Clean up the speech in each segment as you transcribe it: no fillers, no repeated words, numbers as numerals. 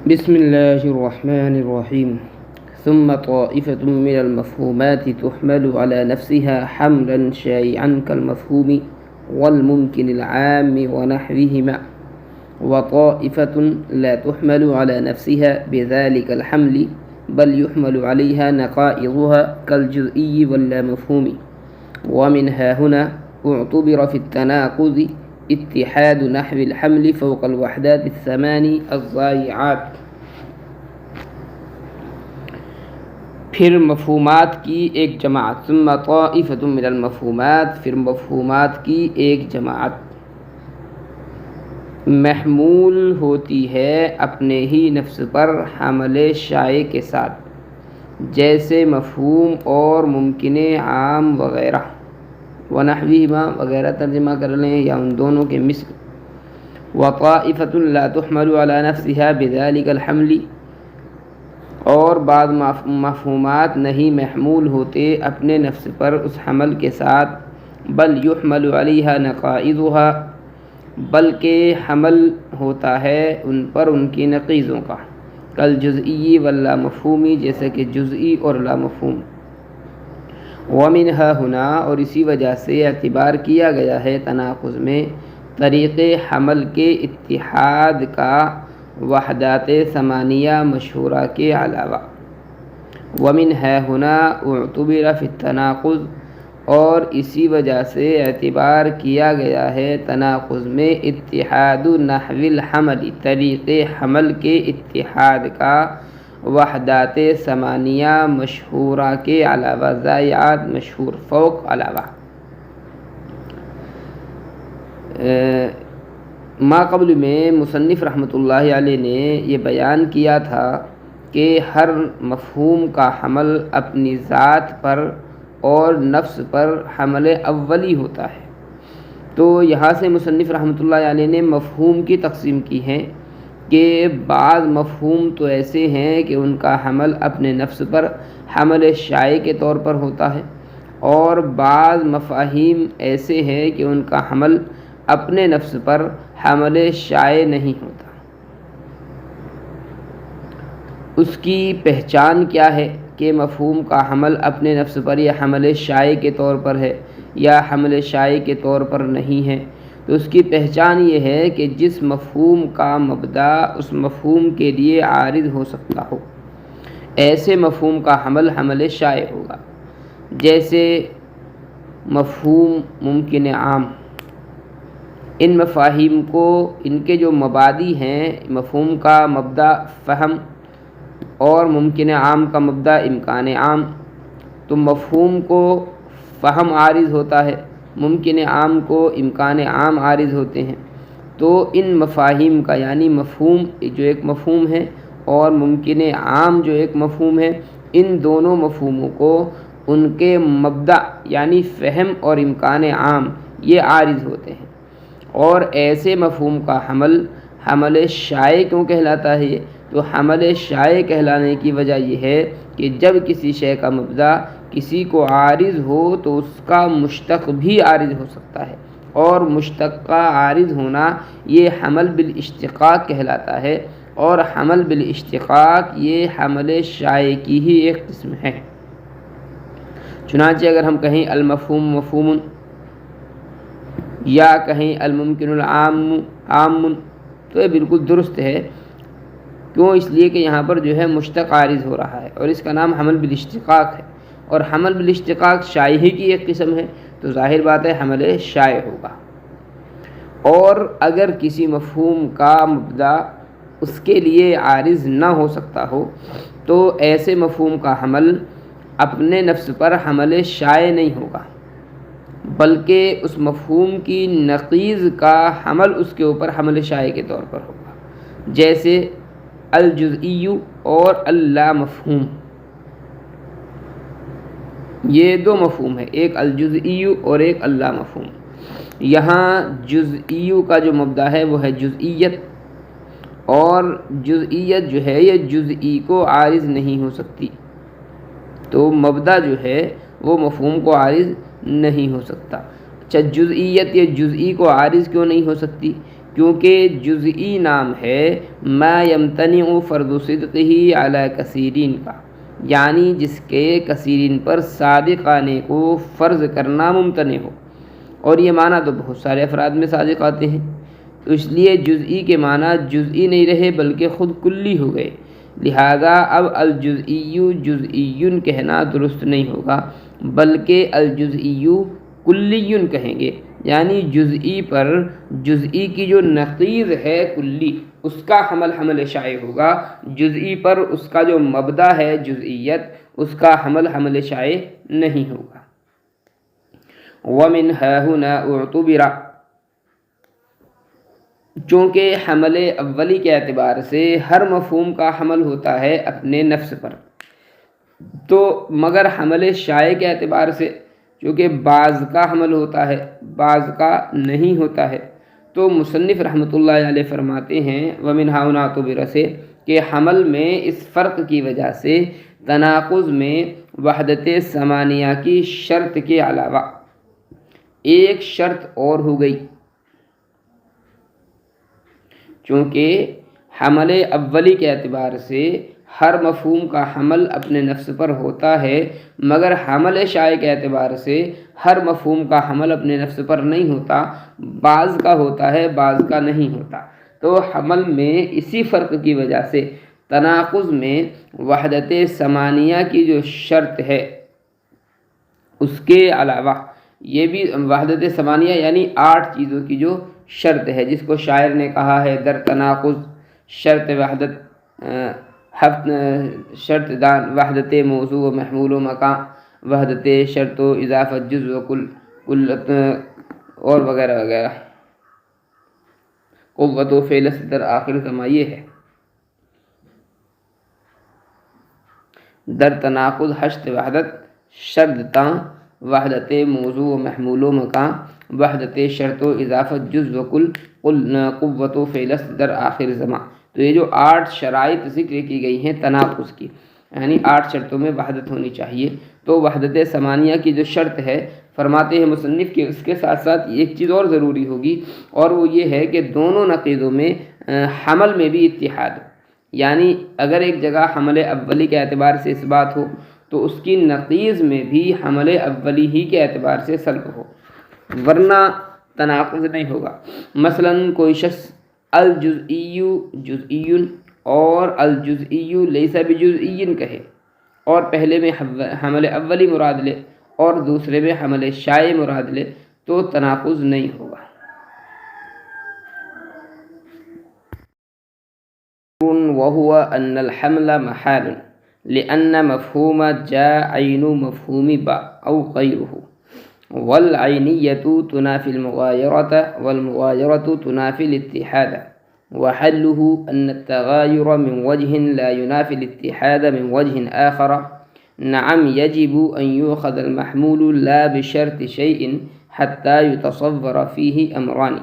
بسم الله الرحمن الرحيم. ثم طائفة من المفهومات تحمل على نفسها حملا شائعا كالمفهوم والممكن العام ونحوهما، وطائفة لا تحمل على نفسها بذلك الحمل بل يحمل عليها نقائضها كالجزئي واللامفهوم. ومنها هنا اعتبر في التناقض اتحاد نحو الحمل فوق الوحدات الثمانی الضائعات. پھر مفہومات کی ایک جماعت، ثم طائفۃ من المفہومات، پھر مفہومات کی ایک جماعت محمول ہوتی ہے اپنے ہی نفس پر حمل شائع کے ساتھ، جیسے مفہوم اور ممکن عام وغیرہ، ونحوہما وغیرہ ترجمہ کر لیں یا ان دونوں کے مثل. وطائفۃ لا تحمل علی نفسها بذلک الحمل، اور بعض مفہومات نہیں محمول ہوتے اپنے نفس پر اس حمل کے ساتھ، بل یحمل علیہا نقائضها، بلکہ حمل ہوتا ہے ان پر ان کی نقیضوں کا، کالجزئی واللامفہومی، جیسے کہ جزئی اور لامفہوم. ومنها ہنا، اور اسی وجہ سے اعتبار کیا گیا ہے تناقض میں طریق حمل کے اتحاد کا وحدات ثمانیہ مشہورہ کے علاوہ. ومنها ہنا اعتبر فی التناقض، اور اسی وجہ سے اعتبار کیا گیا ہے تناقض میں اتحاد نحو الحمل، طریق حمل کے اتحاد کا وحدات ثمانیہ مشہورہ کے علاوہ، ضائعات مشہور، فوق علاوہ. ما قبل میں مصنف رحمۃ اللہ علیہ نے یہ بیان کیا تھا کہ ہر مفہوم کا حمل اپنی ذات پر اور نفس پر حمل اولی ہوتا ہے. تو یہاں سے مصنف رحمۃ اللہ علیہ نے مفہوم کی تقسیم کی ہے کہ بعض مفہوم تو ایسے ہیں کہ ان کا حمل اپنے نفس پر حمل شائع کے طور پر ہوتا ہے، اور بعض مفاہیم ایسے ہیں کہ ان کا حمل اپنے نفس پر حمل شائع نہیں ہوتا. اس کی پہچان کیا ہے کہ مفہوم کا حمل اپنے نفس پر یا حمل شائع کے طور پر ہے یا حمل شائع کے طور پر نہیں ہے؟ تو اس کی پہچان یہ ہے کہ جس مفہوم کا مبدا اس مفہوم کے لیے عارض ہو سکتا ہو، ایسے مفہوم کا حمل حمل شائع ہوگا. جیسے مفہوم ممکن عام، ان مفاہیم کو ان کے جو مبادی ہیں، مفہوم کا مبدا فہم اور ممکن عام کا مبدا امکان عام، تو مفہوم کو فہم عارض ہوتا ہے، ممکن عام کو امکان عام عارض ہوتے ہیں. تو ان مفاہیم کا، یعنی مفہوم جو ایک مفہوم ہے اور ممکن عام جو ایک مفہوم ہے، ان دونوں مفہوموں کو ان کے مبدا یعنی فہم اور امکان عام یہ عارض ہوتے ہیں. اور ایسے مفہوم کا حمل حمل شائع کیوں کہلاتا ہے؟ تو حمل شائع کہلانے کی وجہ یہ ہے کہ جب کسی شے کا مبدا کسی کو عارض ہو تو اس کا مشتق بھی عارض ہو سکتا ہے، اور مشتق کا عارض ہونا یہ حمل بالاشتقاق کہلاتا ہے، اور حمل بالاشتقاق یہ حمل شائع کی ہی ایک قسم ہے. چنانچہ اگر ہم کہیں المفہوم مفہوم، یا کہیں الممکن العام عام، تو یہ بالکل درست ہے. کیوں؟ اس لیے کہ یہاں پر جو ہے مشتق عارض ہو رہا ہے اور اس کا نام حمل بالاشتقاق ہے، اور حمل بالاشتقاق شائع ہی کی ایک قسم ہے، تو ظاہر بات ہے حمل شائع ہوگا. اور اگر کسی مفہوم کا مبدا اس کے لیے عارض نہ ہو سکتا ہو تو ایسے مفہوم کا حمل اپنے نفس پر حمل شائع نہیں ہوگا، بلکہ اس مفہوم کی نقیض کا حمل اس کے اوپر حمل شائع کے طور پر ہوگا. جیسے الجزئی اور اللامفہوم، یہ دو مفہوم ہے، ایک الجزئی اور ایک اللامفہوم. یہاں جزئی کا جو مبدا ہے وہ ہے جزئیت، اور جزئیت جو ہے یہ جزئی کو عارض نہیں ہو سکتی. تو مبدا جو ہے وہ مفہوم کو عارض نہیں ہو سکتا. اچھا، جزئیت یا جزئی کو عارض کیوں نہیں ہو سکتی؟ کیونکہ جزئی نام ہے ما یمتنع فرض صدقہ علی کثیرین کا، یعنی جس کے کثیرین پر صادق آنے کو فرض کرنا ممتنع ہو، اور یہ معنی تو بہت سارے افراد میں صادق آتے ہیں، تو اس لیے جزئی کے معنی جزئی نہیں رہے بلکہ خود کلی ہو گئے، لہذا اب الجزئی جزئی کہنا درست نہیں ہوگا بلکہ الجزئی کلی کہیں گے، یعنی جزئی پر جزئی کی جو نقیض ہے کلی اس کا حمل شائع ہوگا، جزئی پر اس کا جو مبدا ہے جزئیت اس کا حمل شائع نہیں ہوگا۔ وَمِنْ هَاهُنَا اُعْتُبِرَ، چونکہ حمل اولی کے اعتبار سے ہر مفہوم کا حمل ہوتا ہے اپنے نفس پر، تو مگر حمل شائع کے اعتبار سے چونکہ بعض کا حمل ہوتا ہے بعض کا نہیں ہوتا ہے، تو مصنف رحمۃ اللہ علیہ فرماتے ہیں وَمِنْ هَاهُنَا اُعْتُبِرَ سے کہ حمل میں اس فرق کی وجہ سے تناقض میں وحدت ثمانیہ کی شرط کے علاوہ ایک شرط اور ہو گئی، چونکہ حمل اولی کے اعتبار سے ہر مفہوم کا حمل اپنے نفس پر ہوتا ہے، مگر حمل شائع کے اعتبار سے ہر مفہوم کا حمل اپنے نفس پر نہیں ہوتا، بعض کا ہوتا ہے بعض کا نہیں ہوتا، تو حمل میں اسی فرق کی وجہ سے تناقض میں وحدت ثمانیہ کی جو شرط ہے اس کے علاوہ یہ بھی وحدت ثمانیہ یعنی 8 چیزوں کی جو شرط ہے، جس کو شاعر نے کہا ہے در تناقض شرط وحدت شرط دان وحدت موضوع و محمول و مکان، وحدت شرط و اضافت جز و کلت اور وغیرہ وغیرہ، قوت و فعل در آخر زماں یہ ہے۔ در تناقض حشت وحدت شرط تاں وحدت موضوع و محمول و مکان، وحدت شرط و اضافت جز و کل قوت و فعل در آخر زماں، تو یہ جو 8 شرائط ذکر کی گئی ہیں تناقض کی، یعنی 8 شرطوں میں وحدت ہونی چاہیے، تو وحدت ثمانیہ کی جو شرط ہے فرماتے ہیں مصنف کہ اس کے ساتھ ساتھ ایک چیز اور ضروری ہوگی، اور وہ یہ ہے کہ دونوں نقیضوں میں حمل میں بھی اتحاد، یعنی اگر ایک جگہ حمل اولی کے اعتبار سے اس بات ہو تو اس کی نقیض میں بھی حمل اولی ہی کے اعتبار سے سلب ہو، ورنہ تناقض نہیں ہوگا۔ مثلا کوئی شخص الجزئی جزئی اور الجزئی لیس بجزئی کہے، اور پہلے میں حمل اولی مراد لے اور دوسرے میں حمل شائع مراد لے، تو تناقض نہیں ہوگا۔ وهو أن الحمل محال لأن مفهوم جاء عين مفهوم با أو غيره، والعينية تنافي المغايرة والمغايرة تنافي الاتحاد، وحله أن التغاير من وجه لا ينافي الاتحاد من وجه آخر، نعم يجب أن يؤخذ المحمول لا بشرط شيء حتى يتصور فيه أمران۔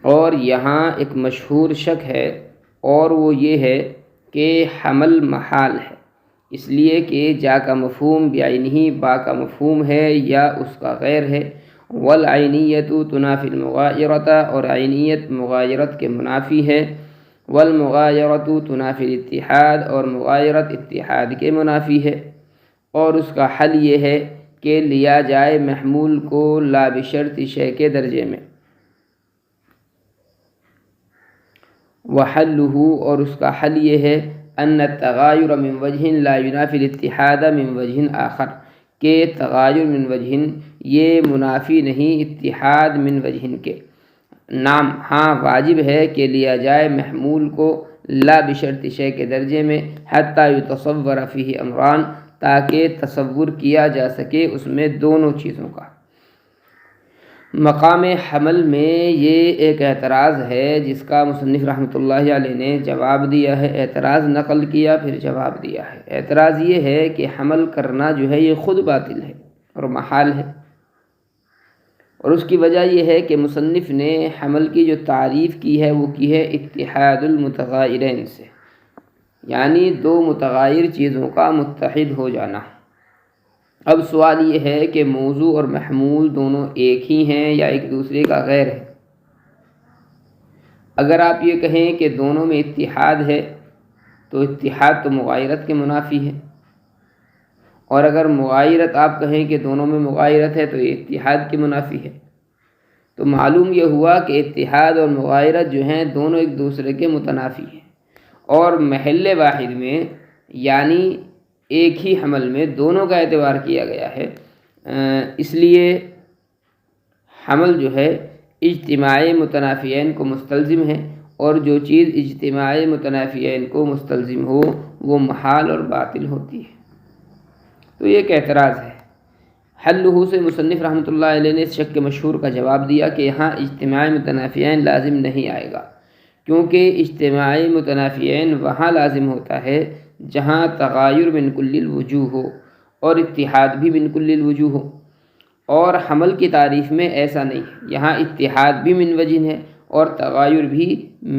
اور یہاں ایک مشہور شک ہے اور وہ یہ ہے کہ حمل محال ہے، اس لیے کہ جا کا مفہوم بعینہ با کا مفہوم ہے یا اس کا غیر ہے، والعینیت تنافی المغایرۃ، اور عینیت مغایرت کے منافی ہے، والمغایرۃ تنافی الاتحاد، اور مغایرت اتحاد کے منافی ہے، اور اس کا حل یہ ہے کہ لیا جائے محمول کو لا بشرط شے کے درجے میں، وحلہ، اور اس کا حل یہ ہے ان التغایر من وجہ لا ینافی الاتحاد من وجہ آخر، کہ تغایر من وجہ یہ منافی نہیں اتحاد من وجہ کے، نام ہاں واجب ہے کہ لیا جائے محمول کو لا بشرط شے کے درجے میں، حتی یتصور فیہ امران، تاکہ تصور کیا جا سکے اس میں دونوں چیزوں کا۔ مقام حمل میں یہ ایک اعتراض ہے جس کا مصنف رحمۃ اللہ علیہ نے جواب دیا ہے، اعتراض نقل کیا پھر جواب دیا ہے۔ اعتراض یہ ہے کہ حمل کرنا جو ہے یہ خود باطل ہے اور محال ہے، اور اس کی وجہ یہ ہے کہ مصنف نے حمل کی جو تعریف کی ہے وہ کی ہے اتحاد المتغایرین سے، یعنی 2 متغیر چیزوں کا متحد ہو جانا۔ اب سوال یہ ہے کہ موضوع اور محمول دونوں ایک ہی ہیں یا ایک دوسرے کا غیر ہے؟ اگر آپ یہ کہیں کہ دونوں میں اتحاد ہے تو اتحاد تو مغایرت کے منافی ہے، اور اگر مغایرت آپ کہیں کہ دونوں میں مغایرت ہے تو یہ اتحاد کے منافی ہے۔ تو معلوم یہ ہوا کہ اتحاد اور مغایرت جو ہیں دونوں ایک دوسرے کے متنافی ہیں، اور محل واحد میں یعنی ایک ہی حمل میں دونوں کا اعتبار کیا گیا ہے۔ اس لیے حمل جو ہے اجتماع متنافیین کو مستلزم ہے، اور جو چیز اجتماع متنافیین کو مستلزم ہو وہ محال اور باطل ہوتی ہے۔ تو یہ ایک اعتراض ہے۔ حلہ سے مصنف رحمۃ اللہ علیہ نے اس شک کے مشہور کا جواب دیا کہ یہاں اجتماع متنافیین لازم نہیں آئے گا، کیونکہ اجتماع متنافیین وہاں لازم ہوتا ہے جہاں تغایر من کل الوجوہ ہو اور اتحاد بھی من کل الوجوہ ہو، اور حمل کی تعریف میں ایسا نہیں ہے۔ یہاں اتحاد بھی من وجہ ہے اور تغایر بھی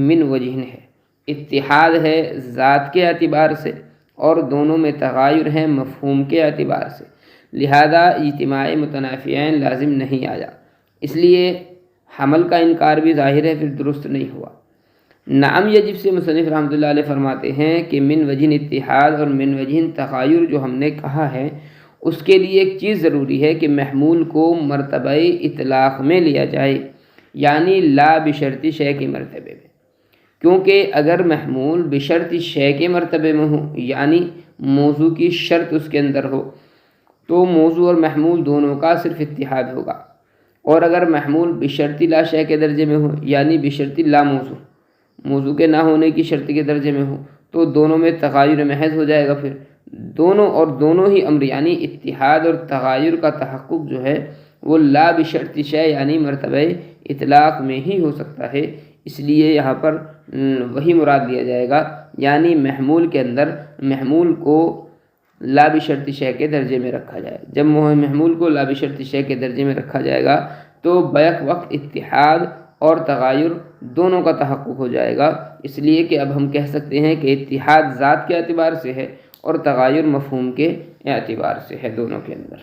من وجہ ہے۔ اتحاد ہے ذات کے اعتبار سے اور دونوں میں تغایر ہیں مفہوم کے اعتبار سے، لہذا اجتماع متنافیین لازم نہیں آیا۔ اس لیے حمل کا انکار بھی ظاہر ہے پھر درست نہیں ہوا۔ نعم یجب سے مصنف رحمۃ اللہ علیہ فرماتے ہیں کہ من وجہ اتحاد اور من وجہ تغایر جو ہم نے کہا ہے اس کے لیے ایک چیز ضروری ہے کہ محمول کو مرتبہ اطلاق میں لیا جائے، یعنی لا بشرط شے کے مرتبے میں، کیونکہ اگر محمول بشرط شے کے مرتبے میں ہو یعنی موضوع کی شرط اس کے اندر ہو تو موضوع اور محمول دونوں کا صرف اتحاد ہوگا، اور اگر محمول بشرط لا شے کے درجے میں ہو یعنی بشرط لا موضوع کے نہ ہونے کی شرط کے درجے میں ہو تو دونوں میں تغایر محض ہو جائے گا۔ پھر دونوں ہی امر یعنی اتحاد اور تغایر کا تحقق جو ہے وہ لا بشرط شے یعنی مرتبہ اطلاق میں ہی ہو سکتا ہے۔ اس لیے یہاں پر وہی مراد لیا جائے گا، یعنی محمول کے اندر محمول کو لا بشرط شے کے درجے میں رکھا جائے۔ جب محمول کو لا بشرط شے کے درجے میں رکھا جائے گا تو بیک وقت اتحاد اور تغایر دونوں کا تحقق ہو جائے گا۔ اس لیے کہ اب ہم کہہ سکتے ہیں کہ اتحاد ذات کے اعتبار سے ہے اور تغایر مفہوم کے اعتبار سے ہے دونوں کے اندر۔